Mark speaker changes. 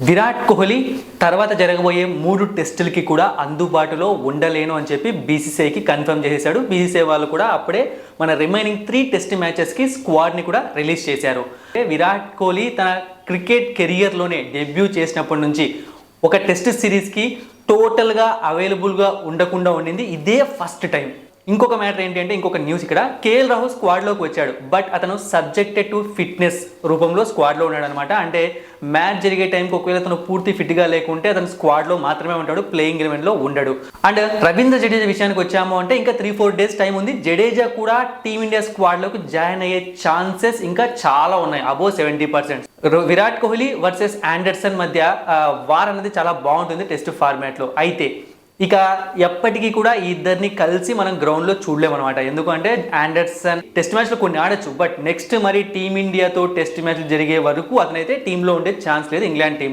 Speaker 1: విరాట్ కోహ్లీ తర్వాత జరగబోయే 3 టెస్టులకి కూడా అందుబాటులో ఉండలేను అని చెప్పి బీసీసీఐకి కన్ఫర్మ్ చేసేశాడు. బీసీసీఐ వాళ్ళు కూడా అప్పుడే మన రిమైనింగ్ 3 టెస్ట్ మ్యాచెస్కి స్క్వాడ్ని కూడా రిలీజ్ చేశారు. విరాట్ కోహ్లీ తన క్రికెట్ కెరియర్లోనే డెబ్యూ చేసినప్పటి నుంచి ఒక టెస్ట్ సిరీస్కి టోటల్గా అవైలబుల్గా ఉండకుండా ఉండింది ఇదే ఫస్ట్ టైం. ఇంకొక మ్యాటర్ ఏంటి అంటే, ఇంకొక న్యూస్ ఇక్కడ, కేఎల్ రాహుల్ స్క్వాడ్లోకి వచ్చాడు. బట్ అతను సబ్జెక్టెడ్ టు ఫిట్నెస్ రూపంలో స్క్వాడ్లో ఉన్నాడు అనమాట. అంటే మ్యాచ్ జరిగే టైంకి ఒకవేళ అతను పూర్తి ఫిట్గా లేకుంటే అతను స్క్వాడ్లో మాత్రమే ఉంటాడు, ప్లేయింగ్ ఎలెవెన్లో ఉండడు. అండ్ రవీంద్ర జడేజా విషయానికి వచ్చాము అంటే ఇంకా 3-4 డేస్ టైం ఉంది. జడేజా కూడా టీమిండియా స్క్వాడ్లోకి జాయిన్ అయ్యే ఛాన్సెస్ ఇంకా చాలా ఉన్నాయి, above 70%. Virat Kohli versus Anderson మధ్య వార్ అనేది చాలా బాగుంటుంది టెస్ట్ ఫార్మాట్లో. అయితే ఇక ఎప్పటికీ కూడా ఈ ఇద్దరిని కలిసి మనం గ్రౌండ్లో చూడలేమన్నమాట. ఎందుకంటే ఆండర్సన్ టెస్ట్ మ్యాచ్లో కొన్ని ఆడొచ్చు, బట్ నెక్స్ట్ మరి టీమిండియాతో టెస్ట్ మ్యాచ్లు జరిగే వరకు అతనైతే టీంలో ఉండే ఛాన్స్ లేదు ఇంగ్లాండ్ టీం.